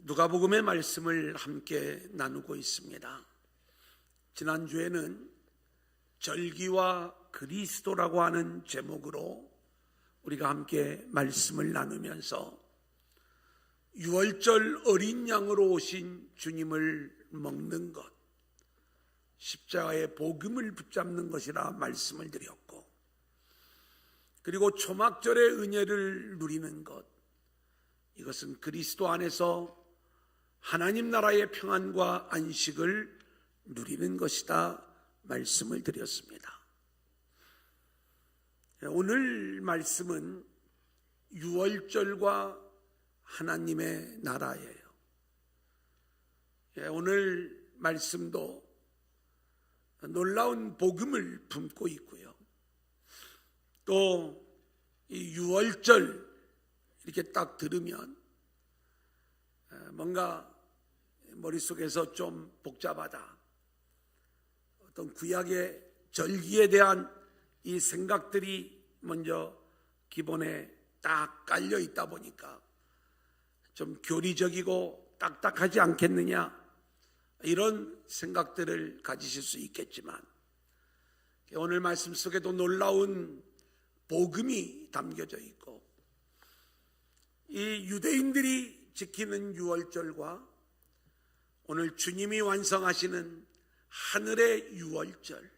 누가복음의 말씀을 함께 나누고 있습니다. 지난주에는 절기와 그리스도라고 하는 제목으로 우리가 함께 말씀을 나누면서 유월절 어린 양으로 오신 주님을 먹는 것, 십자가의 복음을 붙잡는 것이라 말씀을 드렸고, 그리고 초막절의 은혜를 누리는 것, 이것은 그리스도 안에서 하나님 나라의 평안과 안식을 누리는 것이다 말씀을 드렸습니다. 오늘 말씀은 유월절과 하나님의 나라예요. 오늘 말씀도 놀라운 복음을 품고 있고요. 또 이 유월절 이렇게 딱 들으면 뭔가 머릿속에서 좀 복잡하다. 어떤 구약의 절기에 대한 이 생각들이 먼저 기본에 딱 깔려 있다 보니까 좀 교리적이고 딱딱하지 않겠느냐, 이런 생각들을 가지실 수 있겠지만 오늘 말씀 속에도 놀라운 복음이 담겨져 있고, 이 유대인들이 지키는 유월절과 오늘 주님이 완성하시는 하늘의 유월절,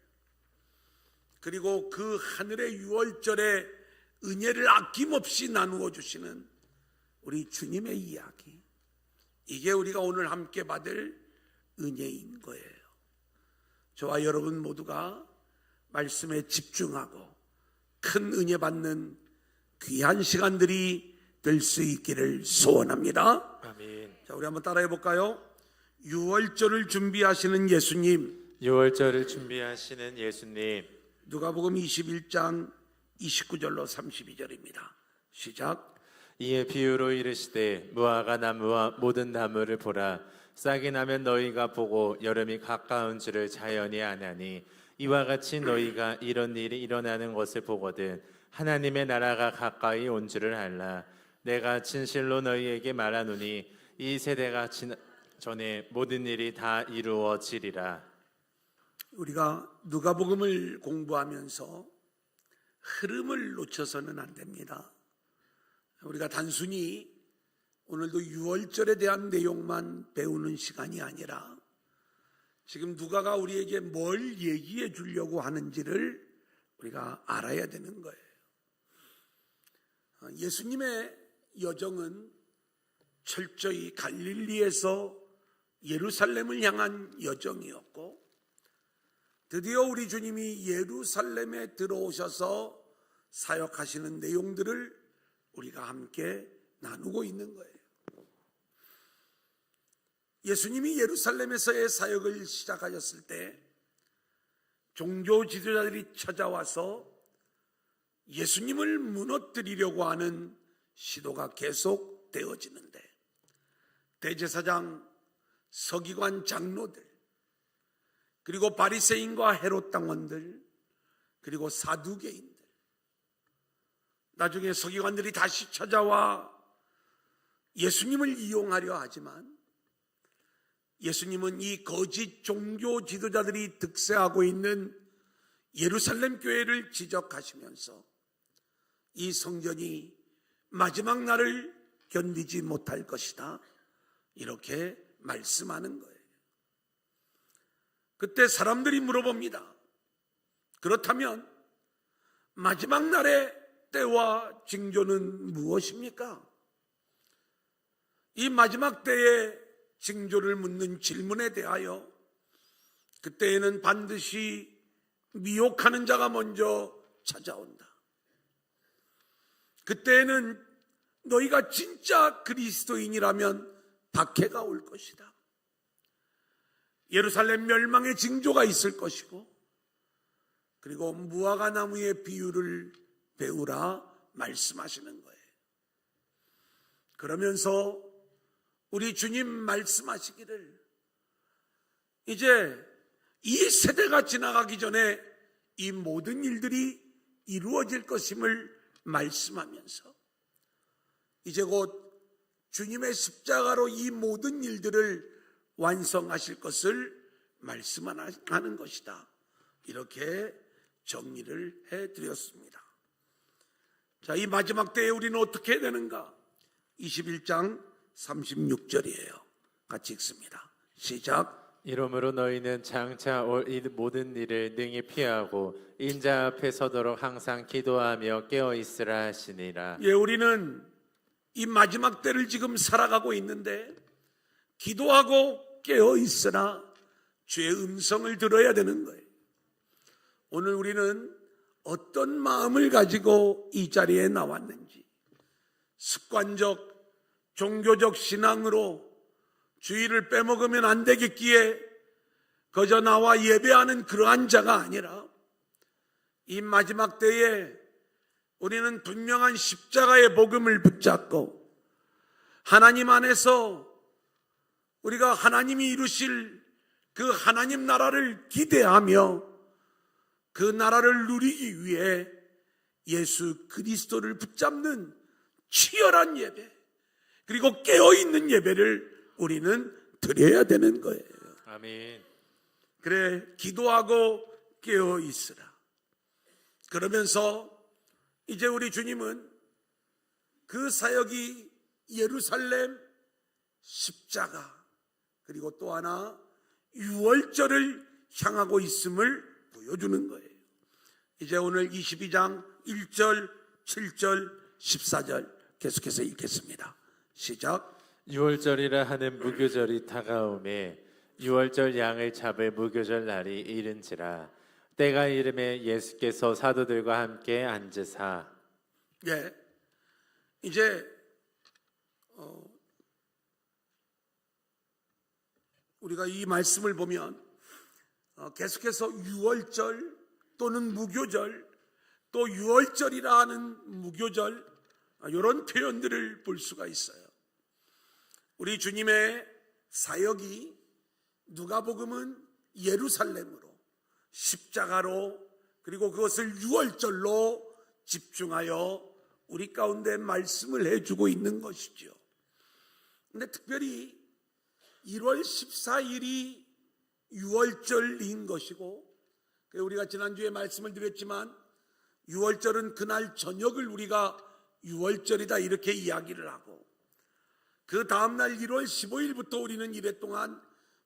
그리고 그 하늘의 유월절의 은혜를 아낌없이 나누어 주시는 우리 주님의 이야기, 이게 우리가 오늘 함께 받을 은혜인 거예요. 저와 여러분 모두가 말씀에 집중하고 큰 은혜 받는 귀한 시간들이 될 수 있기를 소원합니다. 아멘. 자, 우리 한번 따라해 볼까요? 유월절을 준비하시는 예수님, 유월절을 준비하시는 예수님. 누가복음 21장 29절로 32절입니다. 시작. 이에 비유로 이르시되 무화과 나무와 모든 나무를 보라. 싹이 나면 너희가 보고 여름이 가까운 줄을 자연히 아나니 이와 같이 너희가 이런 일이 일어나는 것을 보거든 하나님의 나라가 가까이 온 줄을 알라. 내가 진실로 너희에게 말하노니 이 세대가 전에 모든 일이 다 이루어지리라. 우리가 누가복음을 공부하면서 흐름을 놓쳐서는 안 됩니다. 우리가 단순히 오늘도 유월절에 대한 내용만 배우는 시간이 아니라 지금 누가가 우리에게 뭘 얘기해 주려고 하는지를 우리가 알아야 되는 거예요. 예수님의 여정은 철저히 갈릴리에서 예루살렘을 향한 여정이었고, 드디어 우리 주님이 예루살렘에 들어오셔서 사역하시는 내용들을 우리가 함께 나누고 있는 거예요. 예수님이 예루살렘에서의 사역을 시작하셨을 때 종교 지도자들이 찾아와서 예수님을 무너뜨리려고 하는 시도가 계속 되어지는데, 대제사장, 서기관 장로들, 그리고 바리새인과 헤롯 당원들, 그리고 사두개인들, 나중에 서기관들이 다시 찾아와 예수님을 이용하려 하지만 예수님은 이 거짓 종교 지도자들이 득세하고 있는 예루살렘 교회를 지적하시면서 이 성전이 마지막 날을 견디지 못할 것이다, 이렇게 말씀하는 거예요. 그때 사람들이 물어봅니다. 그렇다면 마지막 날의 때와 징조는 무엇입니까? 이 마지막 때의 징조를 묻는 질문에 대하여 그때에는 반드시 미혹하는 자가 먼저 찾아온다. 그때에는 너희가 진짜 그리스도인이라면 박해가 올 것이다. 예루살렘 멸망의 징조가 있을 것이고, 그리고 무화과 나무의 비유를 배우라 말씀하시는 거예요. 그러면서 우리 주님 말씀하시기를 이제 이 세대가 지나가기 전에 이 모든 일들이 이루어질 것임을 말씀하면서 이제 곧 주님의 십자가로 이 모든 일들을 완성하실 것을 말씀하는 것이다. 이렇게 정리를 해드렸습니다. 자, 이 마지막 때에 우리는 어떻게 해야 되는가? 21장 36절이에요. 같이 읽습니다. 시작. 이러므로 너희는 장차 올 이 모든 일을 능히 피하고 인자 앞에 서도록 항상 기도하며 깨어 있으라 하시니라. 예, 우리는 이 마지막 때를 지금 살아가고 있는데 기도하고 깨어 있으나 주의 음성을 들어야 되는 거예요. 오늘 우리는 어떤 마음을 가지고 이 자리에 나왔는지, 습관적 종교적 신앙으로 주의를 빼먹으면 안 되겠기에 거저 나와 예배하는 그러한 자가 아니라 이 마지막 때에 우리는 분명한 십자가의 복음을 붙잡고 하나님 안에서 우리가 하나님이 이루실 그 하나님 나라를 기대하며 그 나라를 누리기 위해 예수 그리스도를 붙잡는 치열한 예배, 그리고 깨어있는 예배를 우리는 드려야 되는 거예요. 아멘. 그래, 기도하고 깨어있으라. 그러면서 이제 우리 주님은 그 사역이 예루살렘, 십자가, 그리고 또 하나 유월절을 향하고 있음을 보여주는 거예요. 이제 오늘 22장 1절, 7절, 14절 계속해서 읽겠습니다. 시작. 유월절이라 하는 무교절이 다가오매 유월절 양을 잡을 무교절 날이 이른지라. 때가 이름에 예수께서 사도들과 함께 앉으사. 예, 이제 우리가 이 말씀을 보면 계속해서 유월절 또는 무교절, 또 유월절이라 하는 무교절, 이런 표현들을 볼 수가 있어요. 우리 주님의 사역이 누가복음은 예루살렘으로, 십자가로, 그리고 그것을 유월절로 집중하여 우리 가운데 말씀을 해주고 있는 것이죠. 그런데 특별히 1월 14일이 유월절인 것이고, 우리가 지난주에 말씀을 드렸지만 유월절은 그날 저녁을 우리가 유월절이다 이렇게 이야기를 하고, 그 다음날 1월 15일부터 우리는 이래 동안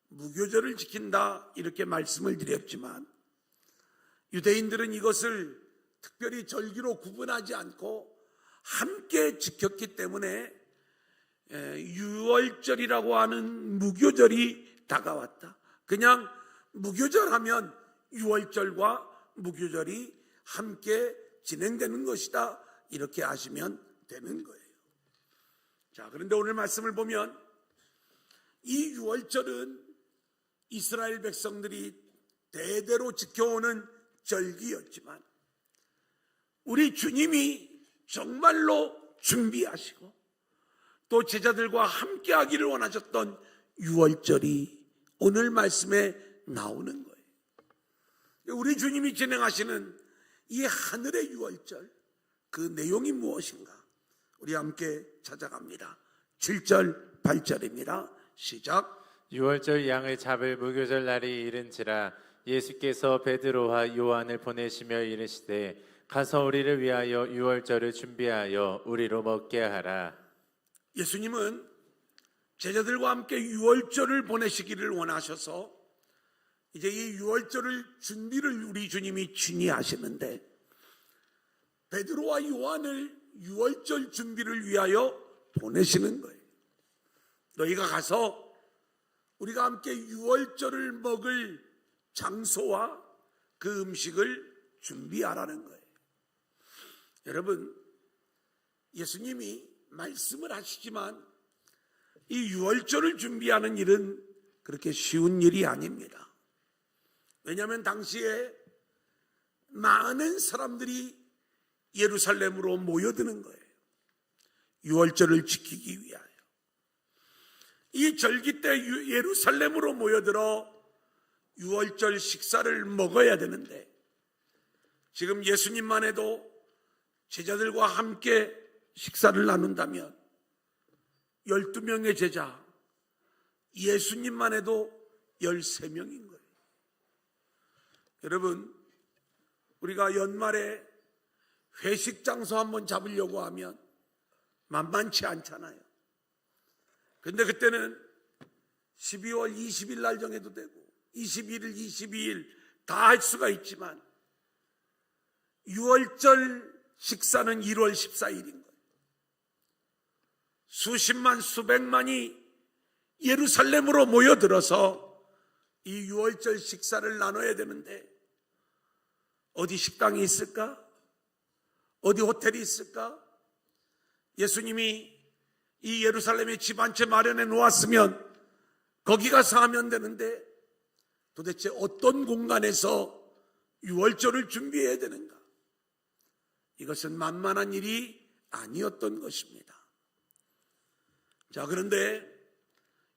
무교절을 지킨다 이렇게 말씀을 드렸지만, 유대인들은 이것을 특별히 절기로 구분하지 않고 함께 지켰기 때문에 유월절이라고 하는 무교절이 다가왔다. 그냥 무교절 하면 유월절과 무교절이 함께 진행되는 것이다 이렇게 아시면 되는 거예요. 자, 그런데 오늘 말씀을 보면 이 유월절은 이스라엘 백성들이 대대로 지켜오는 절기였지만 우리 주님이 정말로 준비하시고 또 제자들과 함께 하기를 원하셨던 유월절이 오늘 말씀에 나오는 거예요. 우리 주님이 진행하시는 이 하늘의 유월절, 그 내용이 무엇인가? 우리 함께 찾아갑니다. 7절, 8절입니다. 시작. 유월절 양을 잡을 무교절 날이 이른지라. 예수께서 베드로와 요한을 보내시며 이르시되 가서 우리를 위하여 유월절을 준비하여 우리로 먹게 하라. 예수님은 제자들과 함께 유월절을 보내시기를 원하셔서 이제 이 유월절을 준비를 우리 주님이 진행하시는데, 베드로와 요한을 유월절 준비를 위하여 보내시는 거예요. 너희가 가서 우리가 함께 유월절을 먹을 장소와 그 음식을 준비하라는 거예요. 여러분, 예수님이 말씀을 하시지만 이 유월절을 준비하는 일은 그렇게 쉬운 일이 아닙니다. 왜냐하면 당시에 많은 사람들이 예루살렘으로 모여드는 거예요. 유월절을 지키기 위하여. 이 절기 때 예루살렘으로 모여들어 유월절 식사를 먹어야 되는데, 지금 예수님만 해도 제자들과 함께 식사를 나눈다면 12명의 제자, 예수님만 해도 13명인 거예요. 여러분, 우리가 연말에 회식 장소 한번 잡으려고 하면 만만치 않잖아요. 근데 그때는 12월 20일 날 정해도 되고 21일, 22일 다 할 수가 있지만 6월절 식사는 1월 14일인 거예요. 수십만, 수백만이 예루살렘으로 모여들어서 이 6월절 식사를 나눠야 되는데 어디 식당이 있을까? 어디 호텔이 있을까? 예수님이 이 예루살렘에 집 한 채 마련해 놓았으면 거기 가서 하면 되는데 도대체 어떤 공간에서 6월절을 준비해야 되는가? 이것은 만만한 일이 아니었던 것입니다. 자, 그런데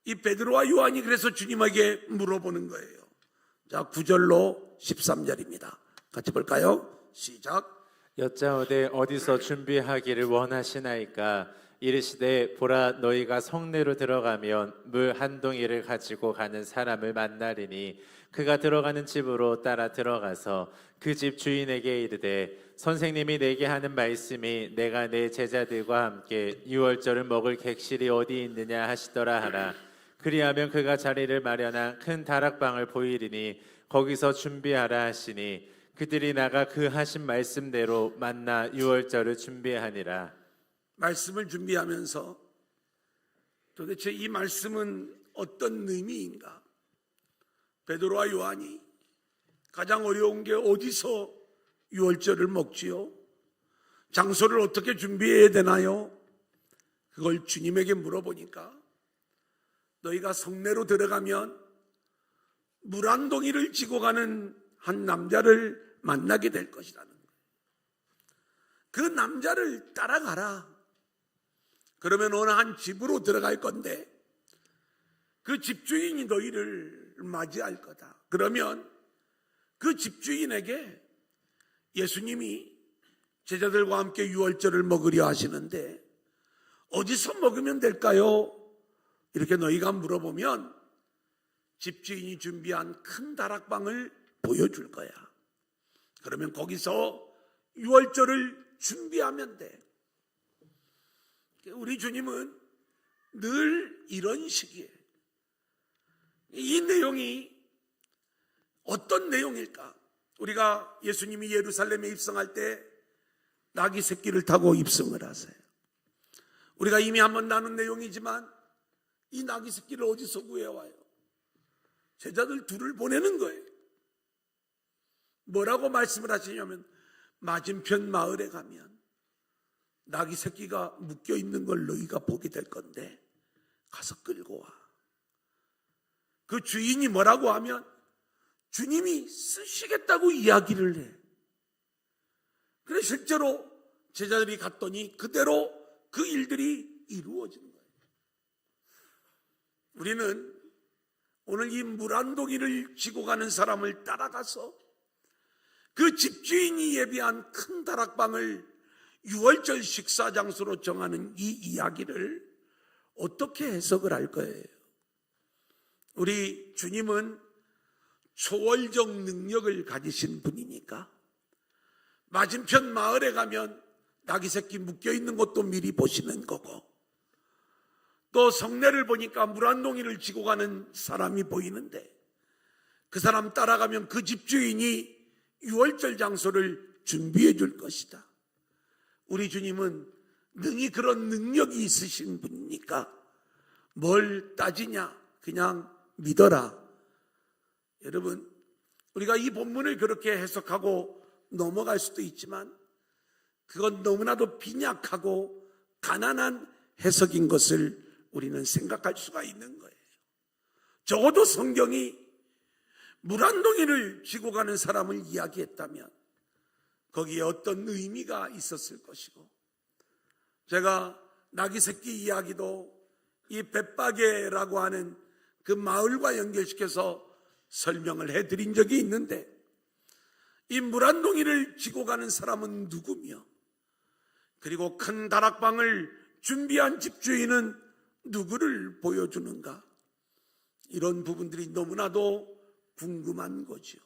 이 베드로와 요한이 그래서 주님에게 물어보는 거예요. 자, 9절로 13절입니다. 같이 볼까요? 시작. 여짜오되 어디서 준비하기를 원하시나이까? 이르시되 보라, 너희가 성내로 들어가면 물 한 동이를 가지고 가는 사람을 만나리니 그가 들어가는 집으로 따라 들어가서 그 집 주인에게 이르되 선생님이 내게 하는 말씀이 내가 내 제자들과 함께 유월절을 먹을 객실이 어디 있느냐 하시더라 하라. 그리하면 그가 자리를 마련한 큰 다락방을 보이리니 거기서 준비하라 하시니 그들이 나가 그 하신 말씀대로 만나 유월절을 준비하니라. 말씀을 준비하면서 도대체 이 말씀은 어떤 의미인가? 베드로와 요한이 가장 어려운 게 어디서 유월절을 먹지요? 장소를 어떻게 준비해야 되나요? 그걸 주님에게 물어보니까 너희가 성내로 들어가면 물 한 동이를 지고 가는 한 남자를 만나게 될 것이라는 거예요. 그 남자를 따라가라. 그러면 어느 한 집으로 들어갈 건데 그 집주인이 너희를 맞이할 거다. 그러면 그 집주인에게 예수님이 제자들과 함께 유월절을 먹으려 하시는데 어디서 먹으면 될까요? 이렇게 너희가 물어보면 집주인이 준비한 큰 다락방을 보여줄 거야. 그러면 거기서 유월절을 준비하면 돼. 우리 주님은 늘 이런 식이에요. 이 내용이 어떤 내용일까? 우리가 예수님이 예루살렘에 입성할 때 나귀 새끼를 타고 입성을 하세요. 우리가 이미 한번 나눈 내용이지만 이 나귀 새끼를 어디서 구해와요? 제자들 둘을 보내는 거예요. 뭐라고 말씀을 하시냐면 맞은편 마을에 가면 나귀 새끼가 묶여 있는 걸 너희가 보게 될 건데 가서 끌고 와. 그 주인이 뭐라고 하면 주님이 쓰시겠다고 이야기를 해. 그래 실제로 제자들이 갔더니 그대로 그 일들이 이루어진 거예요. 우리는 오늘 이 물 한 동이를 지고 가는 사람을 따라가서 그 집주인이 예비한 큰 다락방을 유월절 식사 장소로 정하는 이 이야기를 어떻게 해석을 할 거예요? 우리 주님은 초월적 능력을 가지신 분이니까 맞은편 마을에 가면 나귀 새끼 묶여 있는 것도 미리 보시는 거고 또 성내를 보니까 물 한 동이를 지고 가는 사람이 보이는데 그 사람 따라가면 그 집주인이 유월절 장소를 준비해 줄 것이다. 우리 주님은 능히 그런 능력이 있으신 분이니까 뭘 따지냐? 그냥 믿어라. 여러분, 우리가 이 본문을 그렇게 해석하고 넘어갈 수도 있지만 그건 너무나도 빈약하고 가난한 해석인 것을 우리는 생각할 수가 있는 거예요. 적어도 성경이 물 한 동이를 지고 가는 사람을 이야기했다면 거기에 어떤 의미가 있었을 것이고 제가 나귀 새끼 이야기도 이 벳바게라고 하는 그 마을과 연결시켜서 설명을 해드린 적이 있는데 이 물 한 동이를 지고 가는 사람은 누구며 그리고 큰 다락방을 준비한 집주인은 누구를 보여주는가? 이런 부분들이 너무나도 궁금한 거죠.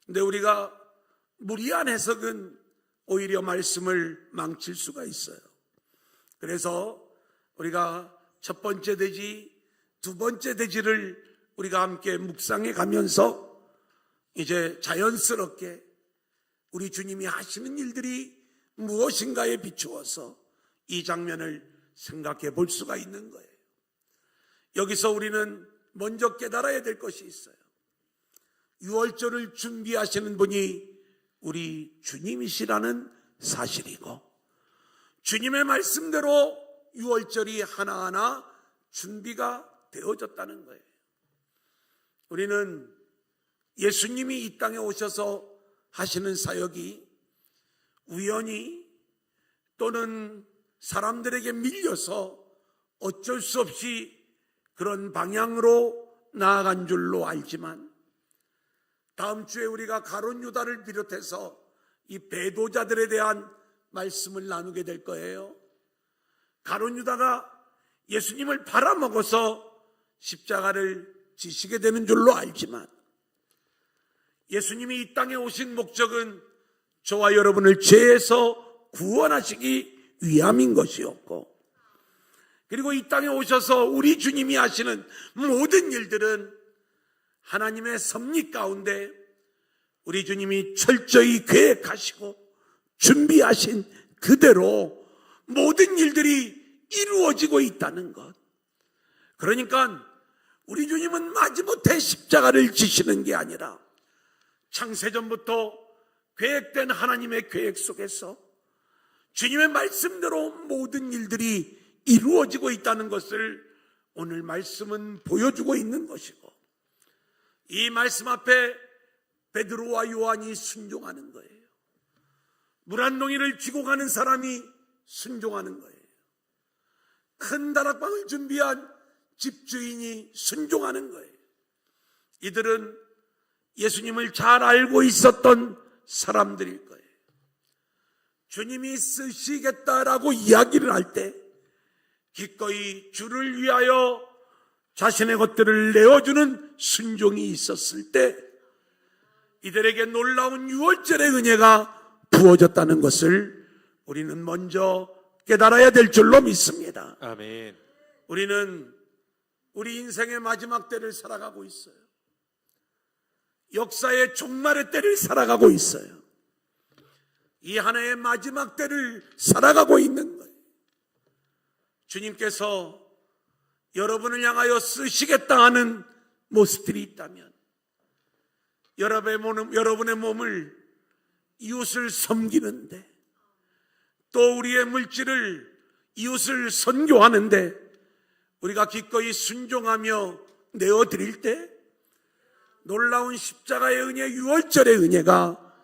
근데 우리가 무리한 해석은 오히려 말씀을 망칠 수가 있어요. 그래서 우리가 첫 번째 대지, 두 번째 대지를 우리가 함께 묵상해 가면서 이제 자연스럽게 우리 주님이 하시는 일들이 무엇인가에 비추어서 이 장면을 생각해 볼 수가 있는 거예요. 여기서 우리는 먼저 깨달아야 될 것이 있어요. 유월절을 준비하시는 분이 우리 주님이시라는 사실이고, 주님의 말씀대로 유월절이 하나하나 준비가 되어졌다는 거예요. 우리는 예수님이 이 땅에 오셔서 하시는 사역이 우연히 또는 사람들에게 밀려서 어쩔 수 없이 그런 방향으로 나아간 줄로 알지만, 다음 주에 우리가 가룟 유다를 비롯해서 이 배도자들에 대한 말씀을 나누게 될 거예요. 가룟 유다가 예수님을 팔아먹어서 십자가를 지시게 되는 줄로 알지만, 예수님이 이 땅에 오신 목적은 저와 여러분을 죄에서 구원하시기 위함인 것이었고, 그리고 이 땅에 오셔서 우리 주님이 하시는 모든 일들은 하나님의 섭리 가운데 우리 주님이 철저히 계획하시고 준비하신 그대로 모든 일들이 이루어지고 있다는 것. 그러니까 우리 주님은 마지못해 십자가를 지시는 게 아니라 창세전부터 계획된 하나님의 계획 속에서 주님의 말씀대로 모든 일들이 이루어지고 있다는 것을 오늘 말씀은 보여주고 있는 것이고, 이 말씀 앞에 베드로와 요한이 순종하는 거예요. 물 한 동이를 쥐고 가는 사람이 순종하는 거예요. 큰 다락방을 준비한 집주인이 순종하는 거예요. 이들은 예수님을 잘 알고 있었던 사람들일 거예요. 주님이 쓰시겠다라고 이야기를 할 때 기꺼이 주를 위하여 자신의 것들을 내어주는 순종이 있었을 때 이들에게 놀라운 유월절의 은혜가 부어졌다는 것을 우리는 먼저 깨달아야 될 줄로 믿습니다. 아멘. 우리는 우리 인생의 마지막 때를 살아가고 있어요. 역사의 종말의 때를 살아가고 있어요. 이 하나의 마지막 때를 살아가고 있는 거예요. 주님께서 여러분을 향하여 쓰시겠다 하는 모습들이 있다면 여러분의 몸을 이웃을 섬기는데, 또 우리의 물질을 이웃을 선교하는데 우리가 기꺼이 순종하며 내어드릴 때 놀라운 십자가의 은혜, 유월절의 은혜가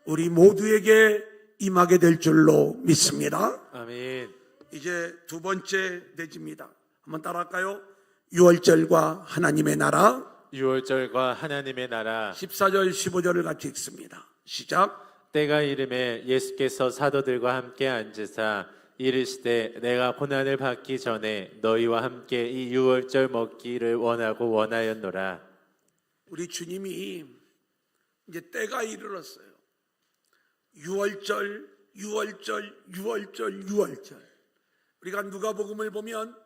우리 모두에게 임하게 될 줄로 믿습니다. 아멘. 이제 두 번째 대지입니다. 한번 따라할까요? 유월절과 하나님의 나라. 유월절과 하나님의 나라. 14절 15절을 같이 읽습니다. 시작. 때가 이름에 예수께서 사도들과 함께 앉으사 이르시되 내가 고난을 받기 전에 너희와 함께 이 유월절 먹기를 원하였노라. 우리 주님이 이제 때가 이르렀어요. 유월절. 우리가 누가복음을 보면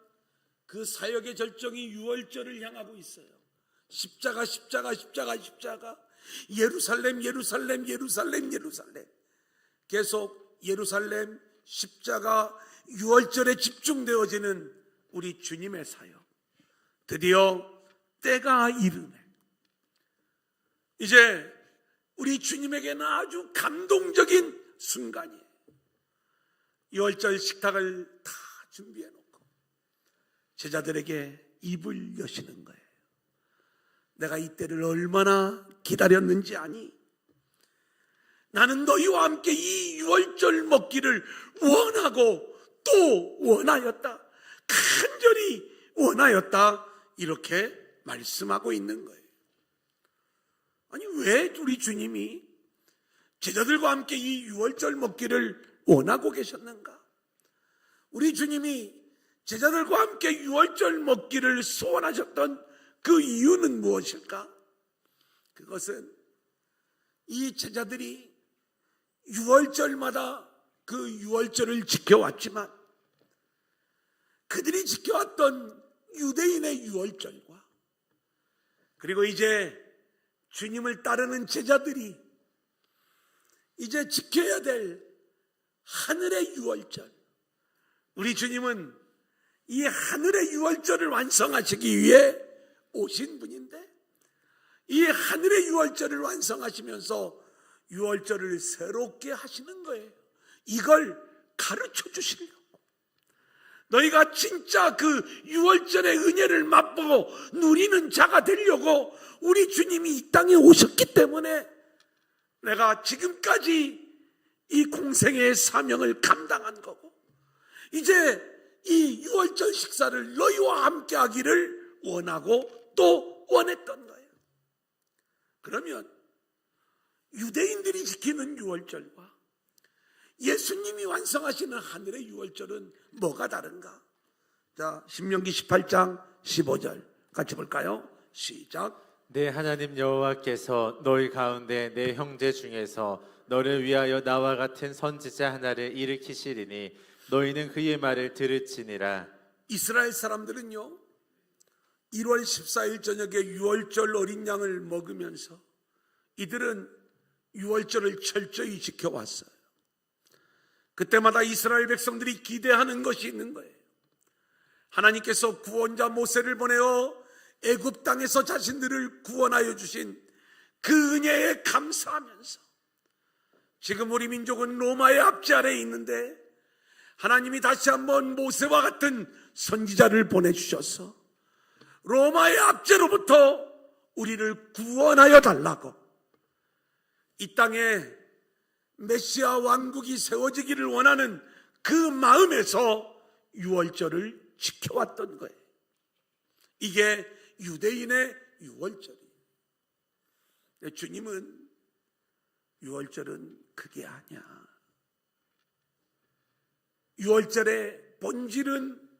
그 사역의 절정이 유월절을 향하고 있어요. 십자가. 예루살렘. 계속 예루살렘, 십자가, 유월절에 집중되어지는 우리 주님의 사역. 드디어 때가 이르네. 이제 우리 주님에게는 아주 감동적인 순간이에요. 유월절 식탁을 다 준비해놓고 제자들에게 입을 여시는 거예요. 내가 이 때를 얼마나 기다렸는지 아니? 나는 너희와 함께 이 유월절 먹기를 원하고 또 원하였다. 간절히 원하였다. 이렇게 말씀하고 있는 거예요. 아니, 왜 우리 주님이 제자들과 함께 이 유월절 먹기를 원하고 계셨는가? 우리 주님이 제자들과 함께 유월절 먹기를 소원하셨던 그 이유는 무엇일까? 그것은 이 제자들이 유월절마다 그 유월절을 지켜왔지만 그들이 지켜왔던 유대인의 유월절과 그리고 이제 주님을 따르는 제자들이 이제 지켜야 될 하늘의 유월절, 우리 주님은 이 하늘의 유월절을 완성하시기 위해 오신 분인데 이 하늘의 유월절을 완성하시면서 유월절을 새롭게 하시는 거예요. 이걸 가르쳐 주시려고. 너희가 진짜 그 유월절의 은혜를 맛보고 누리는 자가 되려고 우리 주님이 이 땅에 오셨기 때문에 내가 지금까지 이 공생의 사명을 감당한 거고 이제 이 유월절 식사를 너희와 함께 하기를 원하고 또 원했던 거예요. 그러면 유대인들이 지키는 유월절과 예수님이 완성하시는 하늘의 유월절은 뭐가 다른가? 자, 신명기 18장 15절 같이 볼까요? 시작. 내 하나님 여호와께서 너희 가운데 내 형제 중에서 너를 위하여 나와 같은 선지자 하나를 일으키시리니 너희는 그의 말을 들을지니라. 이스라엘 사람들은요 1월 14일 저녁에 유월절 어린 양을 먹으면서 이들은 유월절을 철저히 지켜왔어요. 그때마다 이스라엘 백성들이 기대하는 것이 있는 거예요. 하나님께서 구원자 모세를 보내어 애굽 땅에서 자신들을 구원하여 주신 그 은혜에 감사하면서 지금 우리 민족은 로마의 압제 아래에 있는데 하나님이 다시 한번 모세와 같은 선지자를 보내주셔서 로마의 압제로부터 우리를 구원하여 달라고 이 땅에 메시아 왕국이 세워지기를 원하는 그 마음에서 유월절을 지켜왔던 거예요. 이게 유대인의 유월절이에요. 주님은 유월절은 그게 아니야. 유월절의 본질은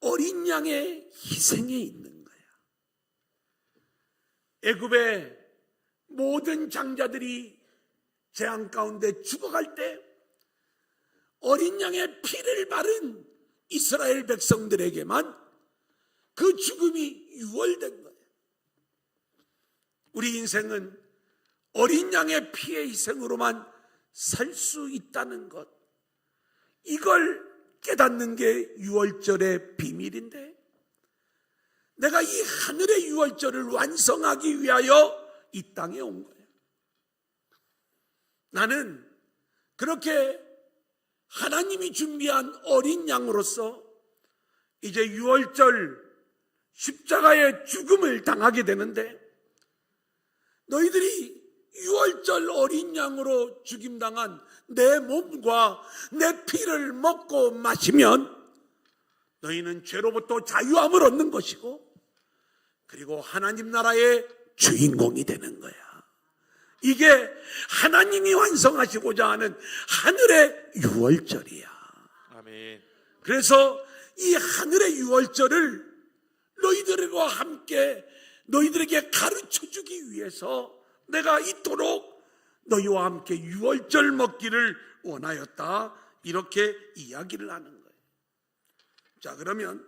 어린 양의 희생에 있는 거야. 애굽의 모든 장자들이 재앙 가운데 죽어갈 때 어린 양의 피를 바른 이스라엘 백성들에게만 그 죽음이 유월된 거예요. 우리 인생은 어린 양의 피의 희생으로만 살 수 있다는 것, 이걸 깨닫는 게 유월절의 비밀인데 내가 이 하늘의 유월절을 완성하기 위하여 이 땅에 온 거예요. 나는 그렇게 하나님이 준비한 어린 양으로서 이제 유월절 십자가의 죽음을 당하게 되는데 너희들이 유월절 어린 양으로 죽임당한 내 몸과 내 피를 먹고 마시면 너희는 죄로부터 자유함을 얻는 것이고 그리고 하나님 나라의 주인공이 되는 거야. 이게 하나님이 완성하시고자 하는 하늘의 유월절이야. 아멘. 그래서 이 하늘의 유월절을 너희들과 함께 너희들에게 가르쳐주기 위해서 내가 이토록 너희와 함께 유월절 먹기를 원하였다. 이렇게 이야기를 하는 거예요. 자, 그러면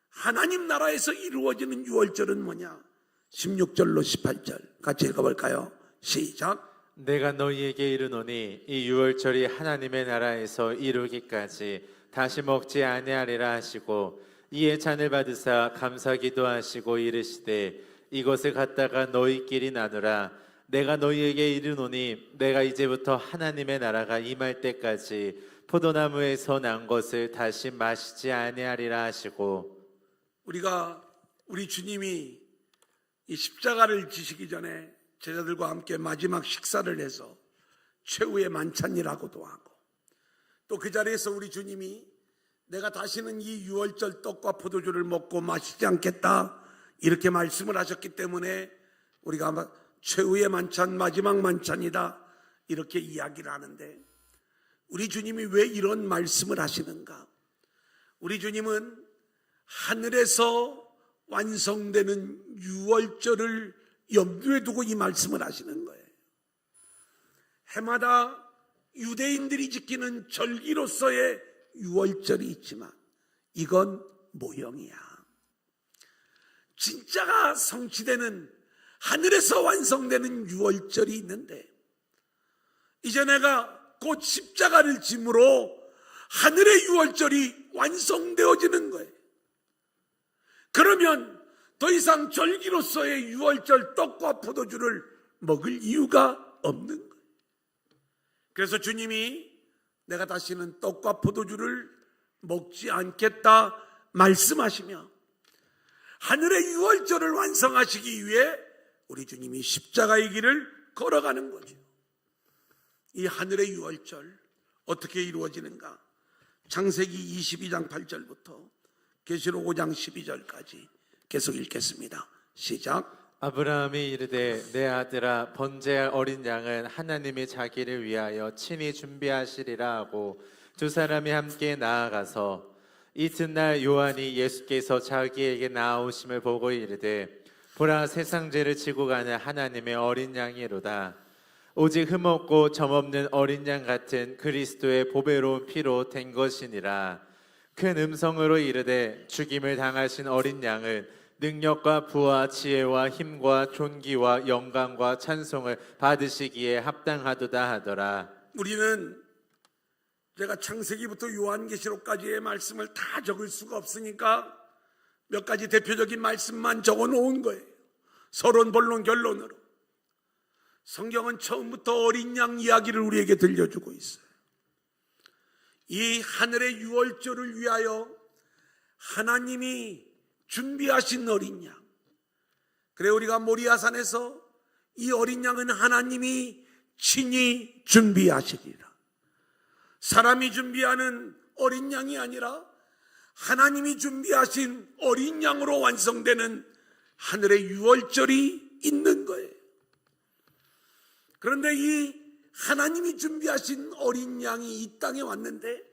하나님 나라에서 이루어지는 유월절은 뭐냐? 16절로 18절 같이 읽어볼까요? 시작. 내가 너희에게 이르노니 이 유월절이 하나님의 나라에서 이루기까지 다시 먹지 아니하리라 하시고 이에 잔을 받으사 감사기도 하시고 이르시되 이것을 갖다가 너희끼리 나누라. 내가 너희에게 이르노니 내가 이제부터 하나님의 나라가 임할 때까지 포도나무에서 난 것을 다시 마시지 아니하리라 하시고. 우리 주님이 이 십자가를 지시기 전에 제자들과 함께 마지막 식사를 해서 최후의 만찬이라고도 하고 또 그 자리에서 우리 주님이 내가 다시는 이 유월절 떡과 포도주를 먹고 마시지 않겠다 이렇게 말씀을 하셨기 때문에 우리가 아마 최후의 만찬, 마지막 만찬이다 이렇게 이야기를 하는데 우리 주님이 왜 이런 말씀을 하시는가? 우리 주님은 하늘에서 완성되는 유월절을 염두에 두고 이 말씀을 하시는 거예요. 해마다 유대인들이 지키는 절기로서의 유월절이 있지만 이건 모형이야. 진짜가 성취되는 하늘에서 완성되는 유월절이 있는데 이제 내가 곧 십자가를 짐으로 하늘의 유월절이 완성되어지는 거예요. 그러면 더 이상 절기로서의 유월절 떡과 포도주를 먹을 이유가 없는 거예요. 그래서 주님이 내가 다시는 떡과 포도주를 먹지 않겠다 말씀하시며 하늘의 유월절을 완성하시기 위해 우리 주님이 십자가의 길을 걸어가는 거죠. 이 하늘의 유월절 어떻게 이루어지는가? 창세기 22장 8절부터 계시록 5장 12절까지 계속 읽겠습니다. 시작. 아브라함이 이르되 내 아들아 번제할 어린 양은 하나님이 자기를 위하여 친히 준비하시리라 하고 두 사람이 함께 나아가서 이튿날 요한이 예수께서 자기에게 나아오심을 보고 이르되 보라 세상 죄를 지고 가는 하나님의 어린 양이로다. 오직 흠없고 점없는 어린 양 같은 그리스도의 보배로운 피로 된 것이니라. 큰 음성으로 이르되 죽임을 당하신 어린 양은 능력과 부와 지혜와 힘과 존귀와 영광과 찬송을 받으시기에 합당하도다 하더라. 우리는 제가 창세기부터 요한계시록까지의 말씀을 다 적을 수가 없으니까 몇 가지 대표적인 말씀만 적어 놓은 거예요. 서론, 본론, 결론으로. 성경은 처음부터 어린 양 이야기를 우리에게 들려주고 있어요. 이 하늘의 유월절을 위하여 하나님이 준비하신 어린 양. 그래 우리가 모리아산에서 이 어린 양은 하나님이 친히 준비하시리라. 사람이 준비하는 어린 양이 아니라 하나님이 준비하신 어린 양으로 완성되는 하늘의 유월절이 있는 거예요. 그런데 이 하나님이 준비하신 어린 양이 이 땅에 왔는데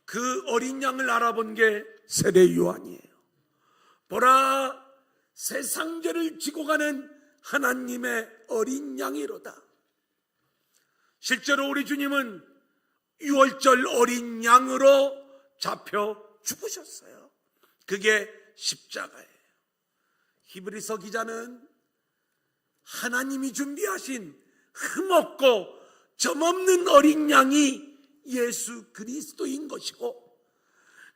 그 어린 양을 알아본 게 세례 요한이에요. 보라 세상 죄를 지고 가는 하나님의 어린 양이로다. 실제로 우리 주님은 유월절 어린 양으로 잡혀 죽으셨어요. 그게 십자가예요. 히브리서 기자는 하나님이 준비하신 흠없고 점없는 어린 양이 예수 그리스도인 것이고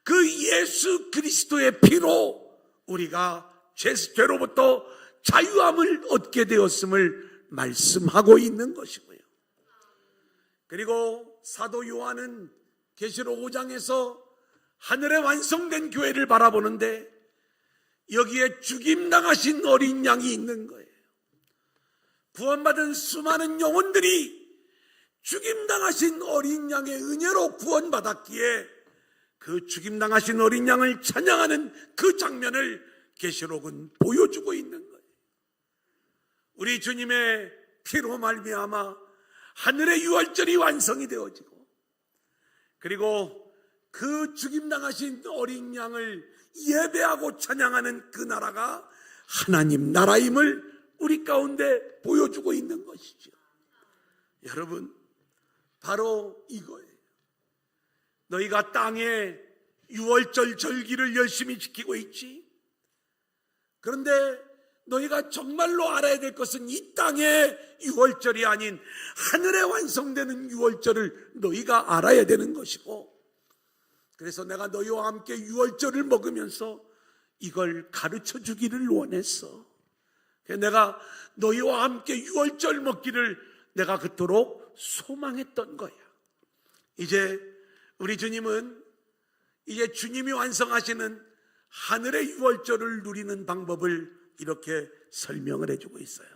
그 예수 그리스도의 피로 우리가 죄로부터 자유함을 얻게 되었음을 말씀하고 있는 것이고요. 그리고 사도 요한은 계시록 5장에서 하늘에 완성된 교회를 바라보는데 여기에 죽임당하신 어린 양이 있는 거예요. 구원받은 수많은 영혼들이 죽임당하신 어린 양의 은혜로 구원받았기에 그 죽임당하신 어린 양을 찬양하는 그 장면을 계시록은 보여주고 있는 거예요. 우리 주님의 피로 말미암아 하늘의 유월절이 완성이 되어지고 그리고 그 죽임당하신 어린 양을 예배하고 찬양하는 그 나라가 하나님 나라임을 우리 가운데 보여주고 있는 것이죠. 여러분 바로 이거예요. 너희가 땅에 유월절 절기를 열심히 지키고 있지. 그런데 너희가 정말로 알아야 될 것은 이 땅의 유월절이 아닌 하늘에 완성되는 유월절을 너희가 알아야 되는 것이고 그래서 내가 너희와 함께 유월절을 먹으면서 이걸 가르쳐 주기를 원했어. 내가 너희와 함께 유월절 먹기를 내가 그토록 소망했던 거야. 이제 우리 주님은 이제 주님이 완성하시는 하늘의 유월절을 누리는 방법을 이렇게 설명을 해주고 있어요.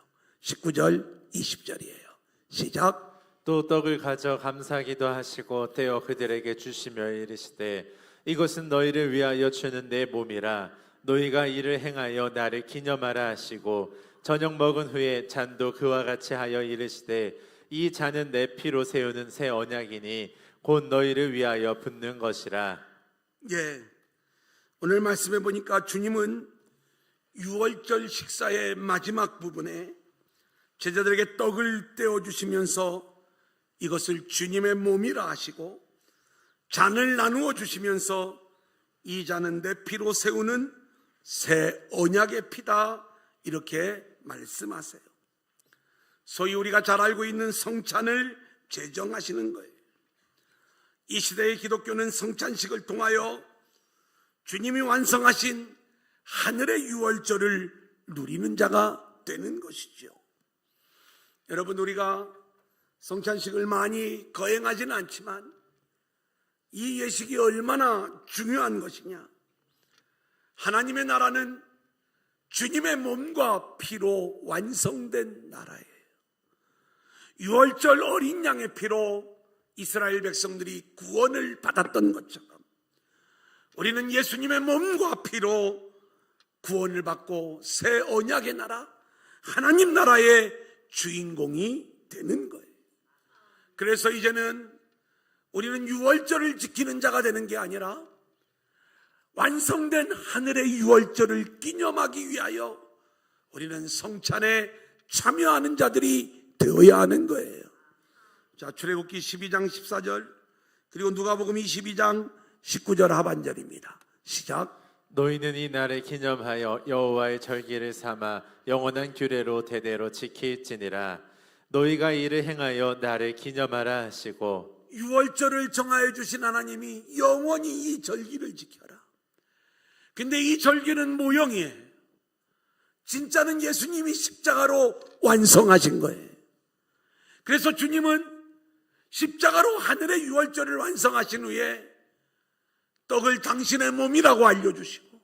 19절 20절이에요. 시작. 또 떡을 가져 감사기도 하시고 떼어 그들에게 주시며 이르시되 이것은 너희를 위하여 주는 내 몸이라 너희가 이를 행하여 나를 기념하라 하시고 저녁 먹은 후에 잔도 그와 같이 하여 이르시되 이 잔은 내 피로 세우는 새 언약이니 곧 너희를 위하여 붓는 것이라. 예, 오늘 말씀해 보니까 주님은 유월절 식사의 마지막 부분에 제자들에게 떡을 떼어주시면서 이것을 주님의 몸이라 하시고 잔을 나누어 주시면서 이 잔은 내 피로 세우는 새 언약의 피다 이렇게 말씀하세요. 소위 우리가 잘 알고 있는 성찬을 제정하시는 거예요. 이 시대의 기독교는 성찬식을 통하여 주님이 완성하신 하늘의 유월절을 누리는 자가 되는 것이죠. 여러분, 우리가 성찬식을 많이 거행하지는 않지만 이 예식이 얼마나 중요한 것이냐. 하나님의 나라는 주님의 몸과 피로 완성된 나라예요. 유월절 어린 양의 피로 이스라엘 백성들이 구원을 받았던 것처럼 우리는 예수님의 몸과 피로 구원을 받고 새 언약의 나라, 하나님 나라의 주인공이 되는 거예요. 그래서 이제는 우리는 유월절을 지키는 자가 되는 게 아니라 완성된 하늘의 유월절을 기념하기 위하여 우리는 성찬에 참여하는 자들이 되어야 하는 거예요. 자, 출애굽기 12장 14절 그리고 누가복음 22장 19절 하반절입니다. 시작. 너희는 이 날을 기념하여 여호와의 절기를 삼아 영원한 규례로 대대로 지킬지니라. 너희가 이를 행하여 나를 기념하라 하시고. 유월절을 정하여 주신 하나님이 영원히 이 절기를 지켜라. 근데 이 절기는 모형이에요. 진짜는 예수님이 십자가로 완성하신 거예요. 그래서 주님은 십자가로 하늘의 유월절을 완성하신 후에 떡을 당신의 몸이라고 알려주시고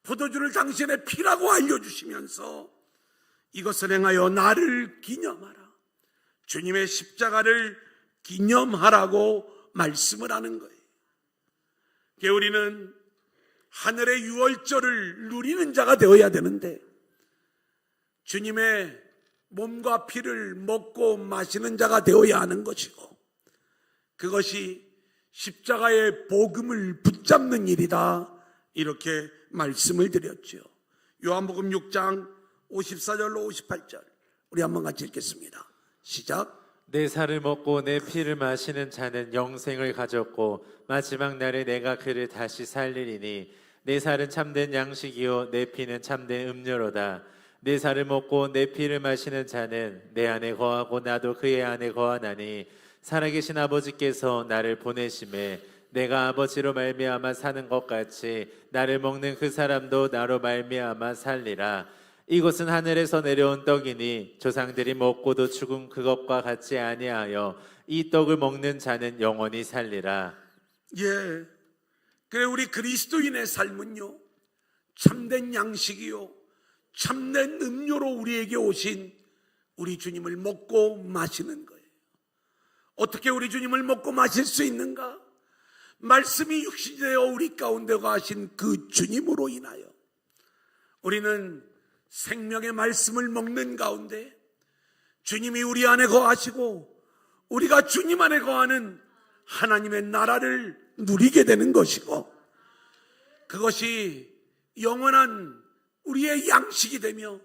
포도주를 당신의 피라고 알려주시면서 이것을 행하여 나를 기념하라. 주님의 십자가를 기념하라고 말씀을 하는 거예요. 우리는 하늘의 유월절을 누리는 자가 되어야 되는데 주님의 몸과 피를 먹고 마시는 자가 되어야 하는 것이고 그것이 십자가의 복음을 붙잡는 일이다 이렇게 말씀을 드렸죠. 요한복음 6장 54절로 58절 우리 한번 같이 읽겠습니다. 시작. 내 살을 먹고 내 피를 마시는 자는 영생을 가졌고 마지막 날에 내가 그를 다시 살리리니 내 살은 참된 양식이요 내 피는 참된 음료로다. 내 살을 먹고 내 피를 마시는 자는 내 안에 거하고 나도 그의 안에 거하나니 살아계신 아버지께서 나를 보내심에 내가 아버지로 말미암아 사는 것 같이 나를 먹는 그 사람도 나로 말미암아 살리라. 이것은 하늘에서 내려온 떡이니 조상들이 먹고도 죽은 그것과 같지 아니하여 이 떡을 먹는 자는 영원히 살리라. 예, 그래 우리 그리스도인의 삶은요 참된 양식이요 참된 음료로 우리에게 오신 우리 주님을 먹고 마시는 거예요. 어떻게 우리 주님을 먹고 마실 수 있는가? 말씀이 육신이 되어 우리 가운데 가신 그 주님으로 인하여 우리는 생명의 말씀을 먹는 가운데 주님이 우리 안에 거하시고 우리가 주님 안에 거하는 하나님의 나라를 누리게 되는 것이고 그것이 영원한 우리의 양식이 되며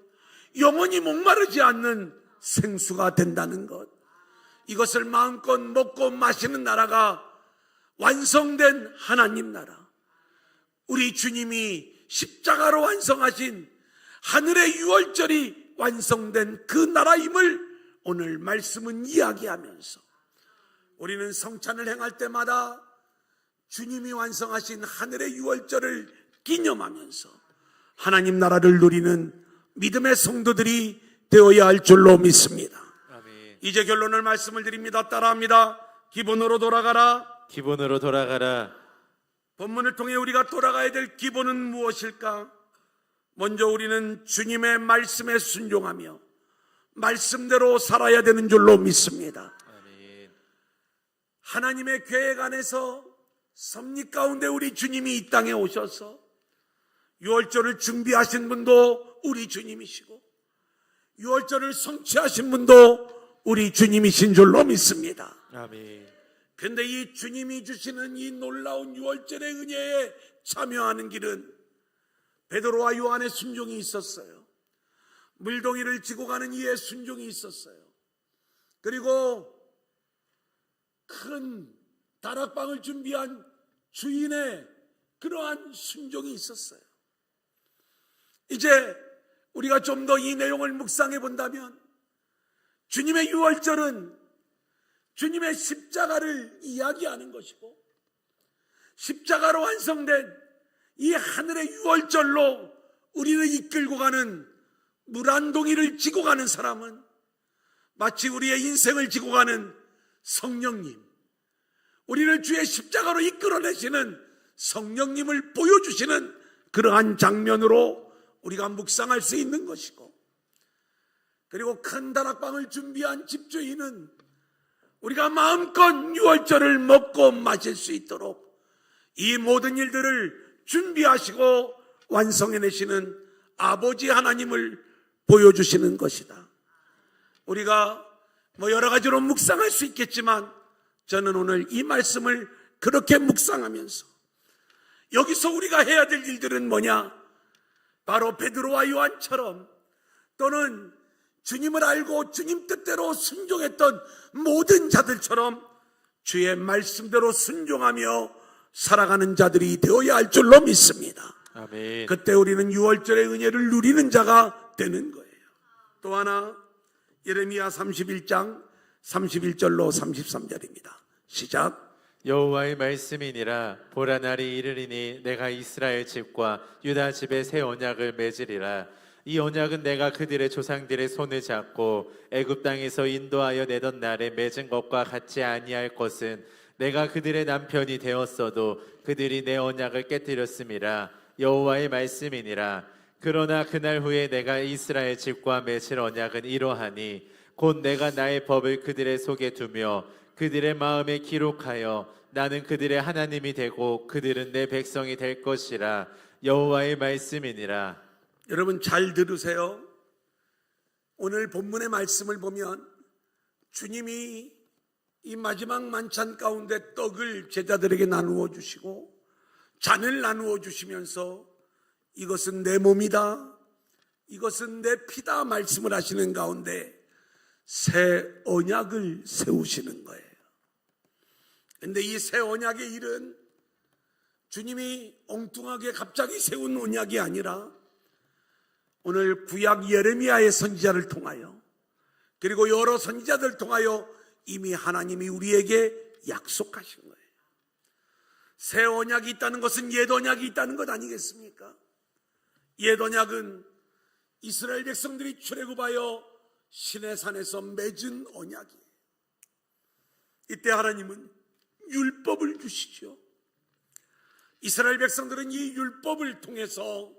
영원히 목마르지 않는 생수가 된다는 것, 이것을 마음껏 먹고 마시는 나라가 완성된 하나님 나라, 우리 주님이 십자가로 완성하신 하늘의 유월절이 완성된 그 나라임을 오늘 말씀은 이야기하면서 우리는 성찬을 행할 때마다 주님이 완성하신 하늘의 유월절을 기념하면서 하나님 나라를 누리는 믿음의 성도들이 되어야 할 줄로 믿습니다. 아멘. 이제 결론을 말씀을 드립니다. 따라합니다. 기본으로 돌아가라. 기본으로 돌아가라. 본문을 통해 우리가 돌아가야 될 기본은 무엇일까? 먼저 우리는 주님의 말씀에 순종하며 말씀대로 살아야 되는 줄로 믿습니다. 아멘. 하나님의 계획 안에서 섭리 가운데 우리 주님이 이 땅에 오셔서 유월절을 준비하신 분도 우리 주님이시고 유월절을 성취하신 분도 우리 주님이신 줄로 믿습니다. 아멘. 근데 이 주님이 주시는 이 놀라운 유월절의 은혜에 참여하는 길은 베드로와 요한의 순종이 있었어요. 물동이를 지고 가는 이의 순종이 있었어요. 그리고 큰 다락방을 준비한 주인의 그러한 순종이 있었어요. 이제 우리가 좀 더 이 내용을 묵상해 본다면 주님의 유월절은 주님의 십자가를 이야기하는 것이고, 십자가로 완성된 이 하늘의 유월절로 우리를 이끌고 가는 물 한 동이를 지고 가는 사람은 마치 우리의 인생을 지고 가는 성령님, 우리를 주의 십자가로 이끌어내시는 성령님을 보여주시는 그러한 장면으로 우리가 묵상할 수 있는 것이고, 그리고 큰 다락방을 준비한 집주인은 우리가 마음껏 유월절을 먹고 마실 수 있도록 이 모든 일들을 준비하시고 완성해내시는 아버지 하나님을 보여주시는 것이다. 우리가 여러 가지로 묵상할 수 있겠지만 저는 오늘 이 말씀을 그렇게 묵상하면서 여기서 우리가 해야 될 일들은 뭐냐? 바로 베드로와 요한처럼, 또는 주님을 알고 주님 뜻대로 순종했던 모든 자들처럼 주의 말씀대로 순종하며 살아가는 자들이 되어야 할 줄로 믿습니다. 아멘. 그때 우리는 유월절의 은혜를 누리는 자가 되는 거예요. 또 하나, 예레미야 31장 31절로 33절입니다. 시작. 여호와의 말씀이니라. 보라, 날이 이르리니 내가 이스라엘 집과 유다 집에 새 언약을 맺으리라. 이 언약은 내가 그들의 조상들의 손을 잡고 애굽 땅에서 인도하여 내던 날에 맺은 것과 같지 아니할 것은, 내가 그들의 남편이 되었어도 그들이 내 언약을 깨뜨렸음이라. 여호와의 말씀이니라. 그러나 그날 후에 내가 이스라엘 집과 맺을 언약은 이러하니, 곧 내가 나의 법을 그들의 속에 두며 그들의 마음에 기록하여 나는 그들의 하나님이 되고 그들은 내 백성이 될 것이라. 여호와의 말씀이니라. 여러분 잘 들으세요. 오늘 본문의 말씀을 보면 주님이 이 마지막 만찬 가운데 떡을 제자들에게 나누어 주시고 잔을 나누어 주시면서 이것은 내 몸이다, 이것은 내 피다 말씀을 하시는 가운데 새 언약을 세우시는 거예요. 그런데 이 새 언약의 일은 주님이 엉뚱하게 갑자기 세운 언약이 아니라 오늘 구약 예레미야의 선지자를 통하여, 그리고 여러 선지자들 통하여 이미 하나님이 우리에게 약속하신 거예요. 새 언약이 있다는 것은 옛 언약이 있다는 것 아니겠습니까? 옛 언약은 이스라엘 백성들이 출애굽하여 시내산에서 맺은 언약이에요. 이때 하나님은 율법을 주시죠. 이스라엘 백성들은 이 율법을 통해서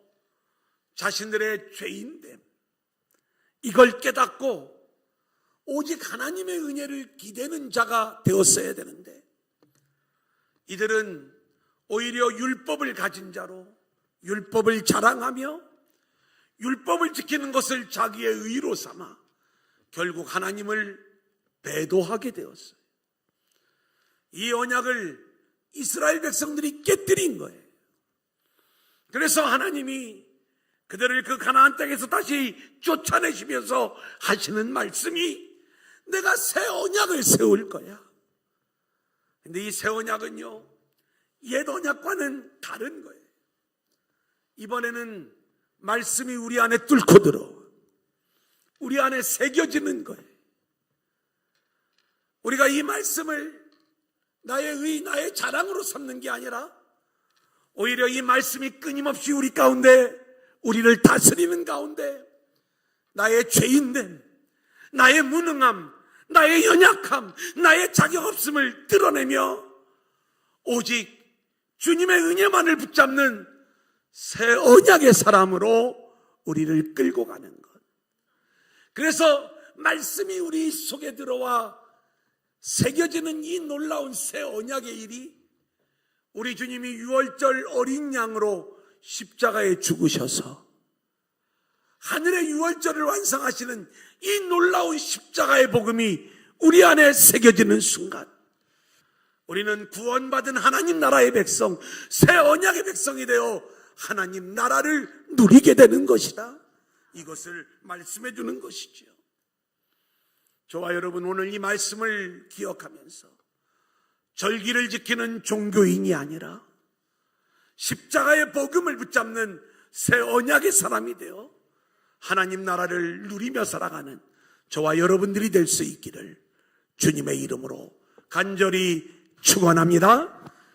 자신들의 죄인됨, 이걸 깨닫고 오직 하나님의 은혜를 기대는 자가 되었어야 되는데, 이들은 오히려 율법을 가진 자로 율법을 자랑하며 율법을 지키는 것을 자기의 의로 삼아 결국 하나님을 배도하게 되었어요. 이 언약을 이스라엘 백성들이 깨뜨린 거예요. 그래서 하나님이 그들을 그 가나안 땅에서 다시 쫓아내시면서 하시는 말씀이, 내가 새 언약을 세울 거야. 근데 이 새 언약은요, 옛 언약과는 다른 거예요. 이번에는 말씀이 우리 안에 뚫고 들어 우리 안에 새겨지는 거예요. 우리가 이 말씀을 나의 자랑으로 삼는 게 아니라 오히려 이 말씀이 끊임없이 우리 가운데, 우리를 다스리는 가운데 나의 죄인됨, 나의 무능함, 나의 연약함, 나의 자격 없음을 드러내며 오직 주님의 은혜만을 붙잡는 새 언약의 사람으로 우리를 끌고 가는 것. 그래서 말씀이 우리 속에 들어와 새겨지는 이 놀라운 새 언약의 일이, 우리 주님이 유월절 어린 양으로 십자가에 죽으셔서 하늘의 유월절을 완성하시는 이 놀라운 십자가의 복음이 우리 안에 새겨지는 순간, 우리는 구원받은 하나님 나라의 백성, 새 언약의 백성이 되어 하나님 나라를 누리게 되는 것이다. 이것을 말씀해 주는 것이지요. 저와 여러분, 오늘 이 말씀을 기억하면서 절기를 지키는 종교인이 아니라 십자가의 복음을 붙잡는 새 언약의 사람이 되어 하나님 나라를 누리며 살아가는 저와 여러분들이 될 수 있기를 주님의 이름으로 간절히 축원합니다.